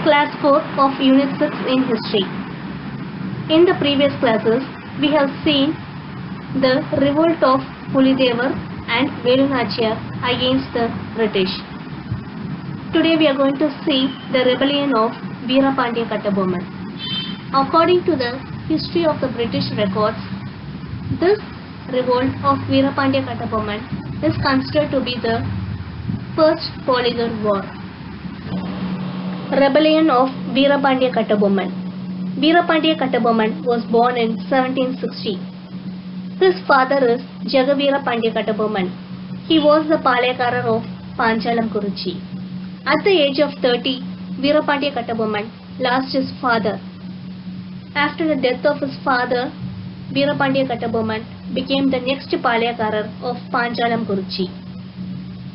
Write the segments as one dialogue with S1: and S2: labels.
S1: Class 4 of Unit 6 in History. In the previous classes, we have seen the revolt of Pulidevar and Velu Nachiyar against the British. Today we are going to see the rebellion of Veerapandiya Kattabomman. According to the history of the British records, this revolt of Veerapandiya Kattabomman is considered to be the first Polygar War. Rebellion of Veerapandiya Kattabomman. Veerapandiya Kattabomman was born in 1760. His father is Jagaveera Pandiya Kattabomman. He was the Palayakarar of Panchalam Kuruchi. At the age of 30, Veerapandiya Kattabomman lost his father. After the death of his father, Veerapandiya Kattabomman became the next Palayakarar of Panchalam Kuruchi.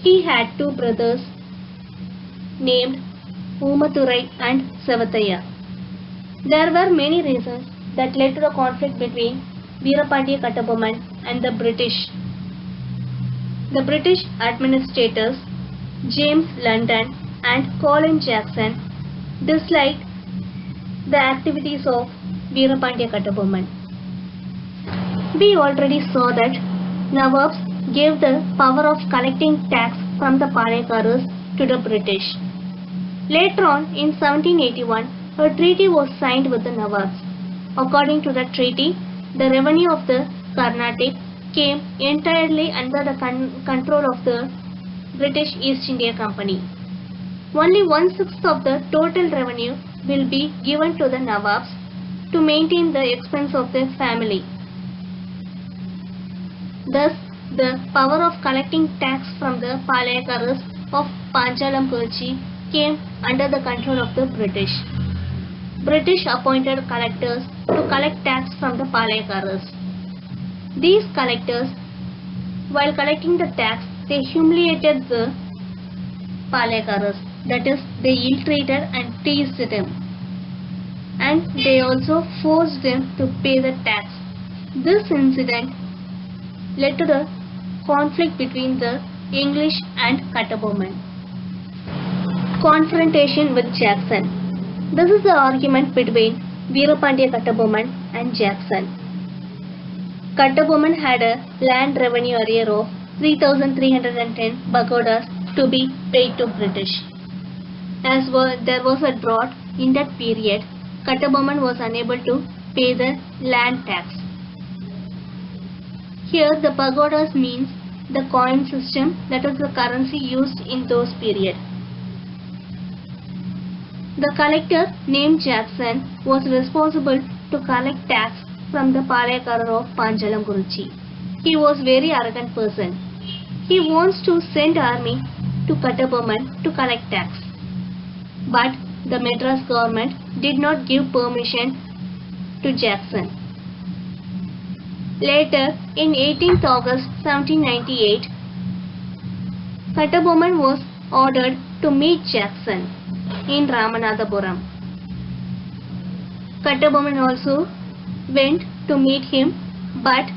S1: He had two brothers named Umathurai and Sevathaiya. There were many reasons that led to the conflict between Veerapandiya Kattabomman and the British. The British administrators James London and Colin Jackson disliked the activities of Veerapandiya Kattabomman. We already saw that Nawabs gave the power of collecting tax from the Palayakaras to the British. Later on, in 1781, a treaty was signed with the Nawabs. According to the treaty, the revenue of the Carnatic came entirely under the control of the British East India Company. Only 1/6 of the total revenue will be given to the Nawabs to maintain the expense of their family. Thus, the power of collecting tax from the Palayakaras of Panchalam Kuruchi came under the control of the British. British appointed collectors to collect tax from the Palayakaras. These collectors, while collecting the tax, they humiliated the Palayakaras, that is, they ill-treated and teased them. And they also forced them to pay the tax. This incident led to the conflict between the English and Kattabomman. Confrontation with Jackson. This is the argument between Veerapandiya Kattabomman and Jackson. Kattabomman had a land revenue arrear of 3,310 pagodas to be paid to British. As there was a drought in that period, Kattabomman was unable to pay the land tax. Here the pagodas means the coin system, that is the currency used in those period. The collector named Jackson was responsible to collect tax from the Palayakarar of Panchalam Kuruchi. He was very arrogant person. He wants to send army to Kattabomman to collect tax. But the Madras government did not give permission to Jackson. Later, in 18th August 1798, Kattabomman was ordered to meet Jackson in Ramanathapuram. Kattabomman also went to meet him, but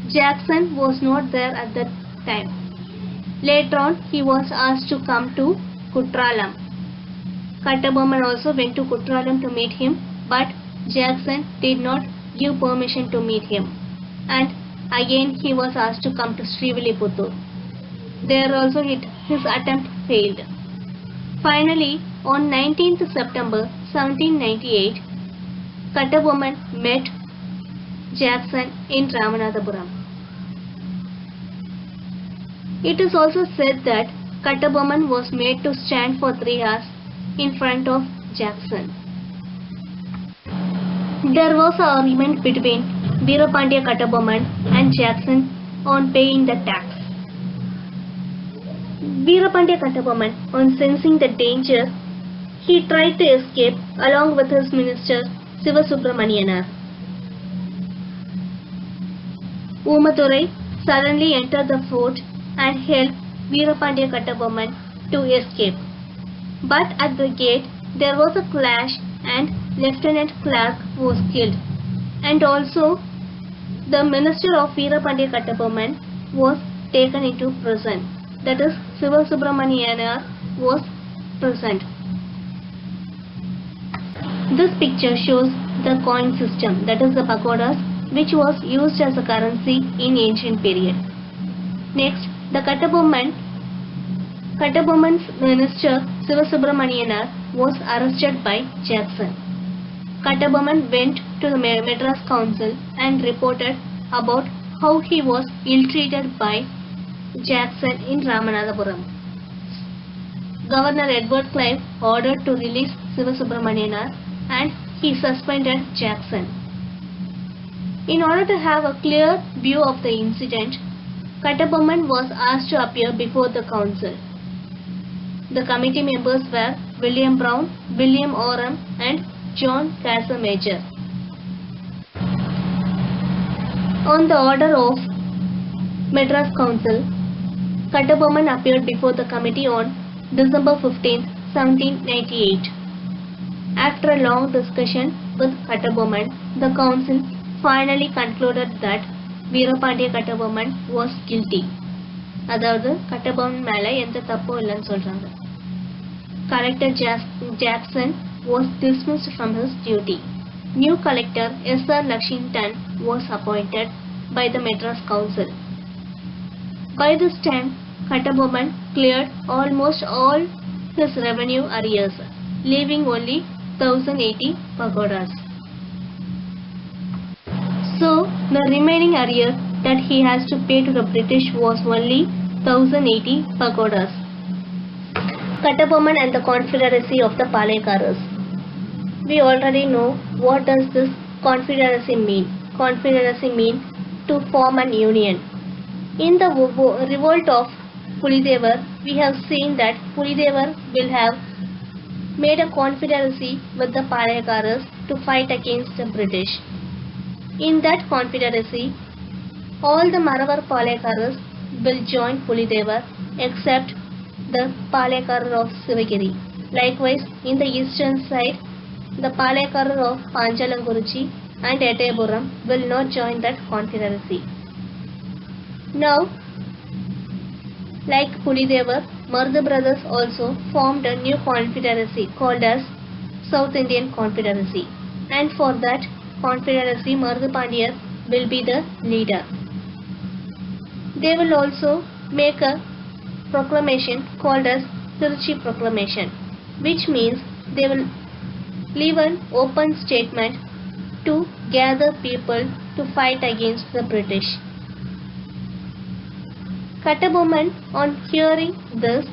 S1: Jackson was not there at that time. Later on, he was asked to come to Kutralam. Kattabomman also went to Kutralam to meet him, but Jackson did not give permission to meet him. And again he was asked to come to Srivilliputtur. There also his attempt failed. Finally, on 19th September 1798, Kattabomman met Jackson in Ramanathapuram. It is also said that Kattabomman was made to stand for 3 hours in front of Jackson. There was an argument between Veerapandiya Kattabomman and Jackson on paying the tax. Veerapandiya Kattabomman, on sensing the danger, he tried to escape along with his minister Sivasubramanianar. Umathurai suddenly entered the fort and helped Veerapandiya Kattabomman to escape. But at the gate there was a clash and Lieutenant Clark was killed, and also the minister of Veerapandiya Kattabomman was taken into prison. That is, Sivasubramanianar was present. This picture shows the coin system, that is the pagodas, which was used as a currency in ancient period. Next, the Kattabomman's minister Sivasubramanianar was arrested by Jackson. Kattabomman went to the Madras Council and reported about how he was ill-treated by Jackson in Ramanathapuram. Governor Edward Clive ordered to release Sivasubramanianar and he suspended Jackson. In order to have a clear view of the incident, Kattabomman was asked to appear before the council. The committee members were William Brown, William Oram and John Casamajor. On the order of Madras Council, Kattabomman appeared before the committee on December 15, 1798. After a long discussion with Kattabomman, the council finally concluded that Veerapandiya Kattabomman was guilty. அதாவது கட்டபொம்மன் மேல எந்த தப்பும் இல்லைன்னு சொல்றாங்க. Collector Jackson was dismissed from his duty. New collector S.R. Lakshington was appointed by the Madras Council. By this time, Kattabomman cleared almost all his revenue arrears, leaving only 1080 pagodas. So, the remaining arrear that he has to pay to the British was only 1080 pagodas. Kattabomman and the Confederacy of the Palekaras. We already know what does this confederacy mean. Confederacy means to form an union. In the revolt of Pulidevar, we have seen that Pulidevar will have made a confederacy with the Palekaras to fight against the British. In that confederacy, all the Maravar Palekaras will join Pulidevar except the Palekarar of Sivagiri. Likewise, in the eastern side, the Palekarar of Panjalanguruchi and Ettayapuram will not join that confederacy. Now, like Pulidevar, Mardu brothers also formed a new confederacy called as South Indian Confederacy, and for that confederacy Mardu Pandiyar will be the leader. They will also make a proclamation called as Tiruchi Proclamation, which means they will leave an open statement to gather people to fight against the British. Kattabomman, on hearing this,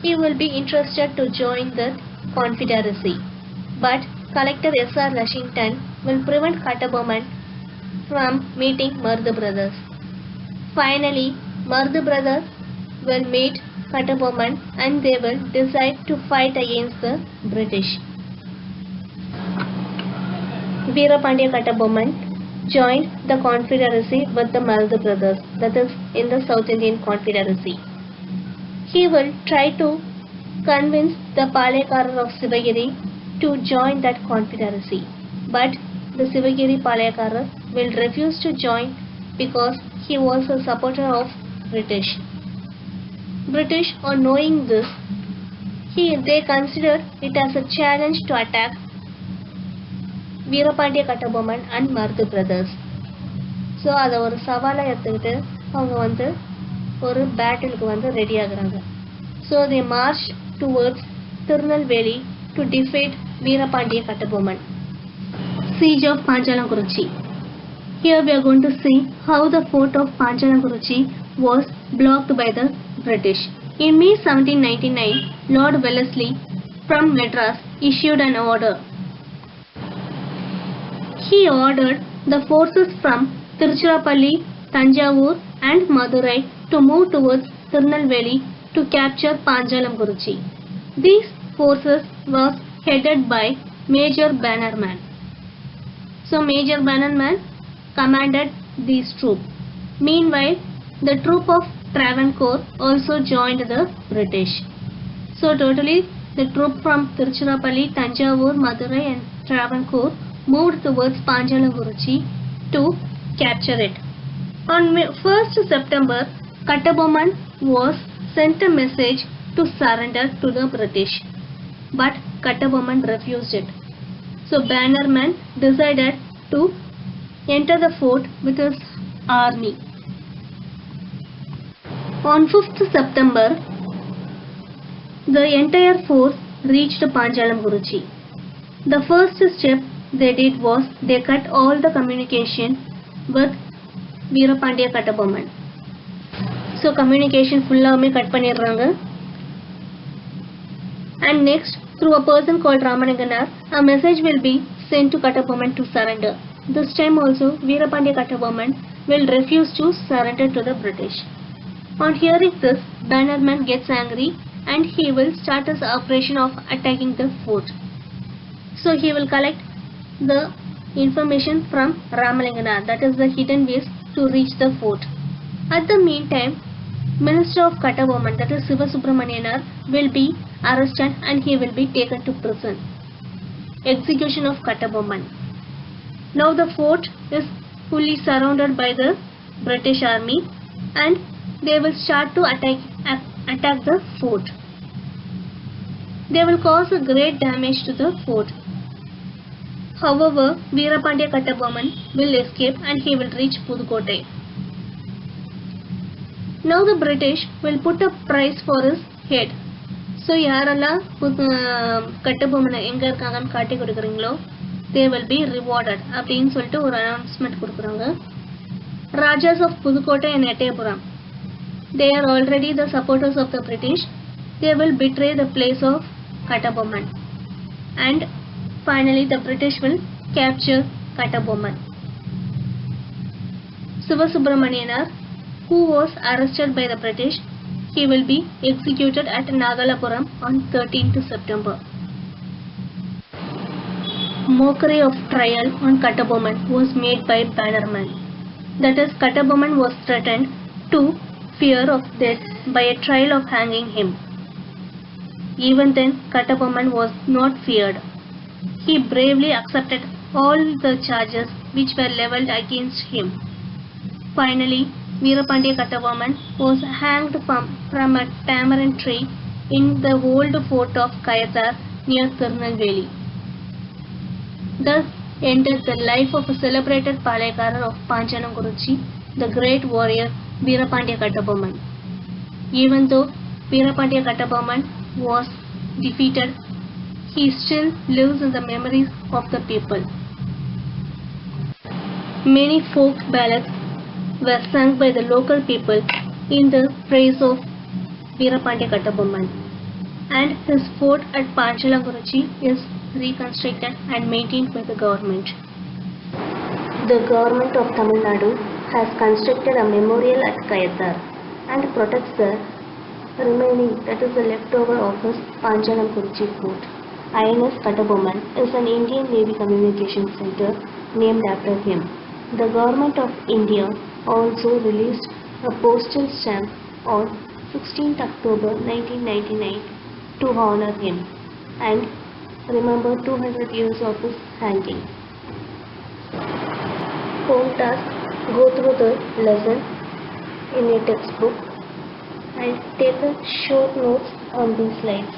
S1: he will be interested to join the confederacy, but Collector S.R. Lakshington will prevent Kattabomman from meeting Mardu brothers. Finally, Mardu brothers will meet Kattabomman and they will decide to fight against the British. Veerapandiya Kattabomman joined the confederacy with the Mardu brothers, that is in the South Indian Confederacy. He will try to convince the Palekarar of Sivagiri to join that confederacy, but the Sivagiri Palekarar will refuse to join because he was a supporter of British. British, on knowing this, they considered it as a challenge to attack Veerapandiya Kattabomman and Mardu brothers. So, அதை ஒரு சவாலை எடுத்துக்கிட்டு அவங்க ஒரு பேட்டிலுக்கு ready ஆகுறாங்க. So, they march towards Tirunelveli to defeat Veerapandiya Kattabomman. Siege of Panjalanguruchi. Here we are going to see how the fort of Panjalanguruchi was blocked by the British. In May 1799, Lord Wellesley from Madras issued an order. He ordered the forces from Tiruchirappalli, Tanjavur and Madurai to move towards Tirunelveli to capture Panjalanguruchi. These forces were headed by Major Bannerman. So Major Bannerman commanded these troops. Meanwhile, the troop of Travancore also joined the British. So totally, the troop from Tiruchirappalli, Tanjavur, Madurai and Travancore moved towards Panjalanguruchi to capture it. On 1st September, Kattabomman was sent a message to surrender to the British, but Kattabomman refused it. So Bannerman decided to enter the fort with his army. On 5th September, the entire force reached Panjalam Guruchi. The first step they did was they cut all the communication with Veerapandiya Kattabomman. So communication full cut பண்ணிடுறாங்க. And next, through a person called Ramananganar, a message will be sent to Kattabomman to surrender. This time also, Veerapandiya Kattabomman will refuse to surrender to the British. On hearing this, Bannerman gets angry and he will start his operation of attacking the fort. So he will collect the information from Ramananganar, that is the hidden ways to reach the fort. At the meantime, Minister of Kattabomman, that is Siva Subramanianar, will be arrested and he will be taken to prison. Execution of Kattabomman. Now the fort is fully surrounded by the British army and they will start to attack the fort. They will cause a great damage to the fort. However, Veerapandiya Kattabomman will escape and he will reach Pudukkottai. Now the British will put a price for his head. So யாரெல்லாம் கட்டபொம்மனை எங்க இருக்காங்கன்னு காட்டி கொடுக்குறீங்களோ they will be rewarded அப்படின்னு சொல்லிட்டு ஒரு announcement கொடுக்குறாங்க. Rajas of Pudukkottai and Ettayapuram, they are already the supporters of the British. They will betray the place of Kattabomman and finally the British will capture Kattabomman. Siva Subramanianar, who was arrested by the British, he will be executed at Nagalapuram on 13th September. Mockery of trial on Kattabomman was made by Bannerman. That is, Kattabomman was threatened to fear of death by a trial of hanging him. Even then, Kattabomman was not feared. He bravely accepted all the charges which were levelled against him. Finally, Veerapandiya Kattabomman was hanged from a tamarind tree in the old fort of Kayathar near Tirunelveli. Thus ended the life of a celebrated Palekarar of Panjalam Guruchi, the great warrior Veerapandiya Kattabomman. Even though Veerapandiya Kattabomman was defeated, he still lives in the memories of the people. Many folk ballads were sung by the local people in the praise of Veerapandiya Kattabomman, and his fort at Panjalam Guruchi is reconstructed and maintained by the government. The government of Tamil Nadu has constructed a memorial at Kayathar and protects the remaining, that is the leftover of his Panjalam Guruchi fort. INS Kattabomman is an Indian Navy communication center named after him. The government of India also released a postal stamp on 16th October 1999 to honor him and remember 200 years of his hanging. Home task: go through the lesson in your textbook and take a short notes on these slides.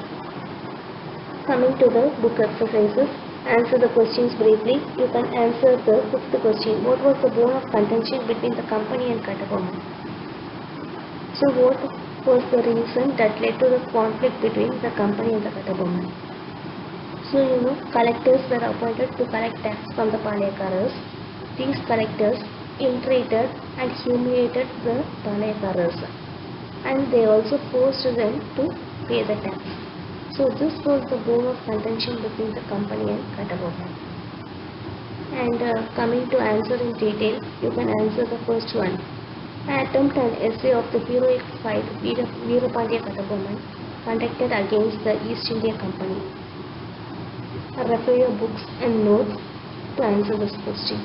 S1: Coming to the book exercises, answer the questions briefly. You can answer the fifth question. What was the bone of contention between the company and Kattabomman? So what was the reason that led to the conflict between the company and the Kattabomman? So collectors were appointed to collect tax from the Palayakarars. These collectors ill-treated and humiliated the Palayakarars, and they also forced them to pay the tax. So this was the bone of contention between the company and Kattabomman. And coming to answer in detail, you can answer the first one. Attempt an essay of the heroic fight Veerapandiya Kattabomman conducted against the East India Company. Refer your books and notes to answer this question.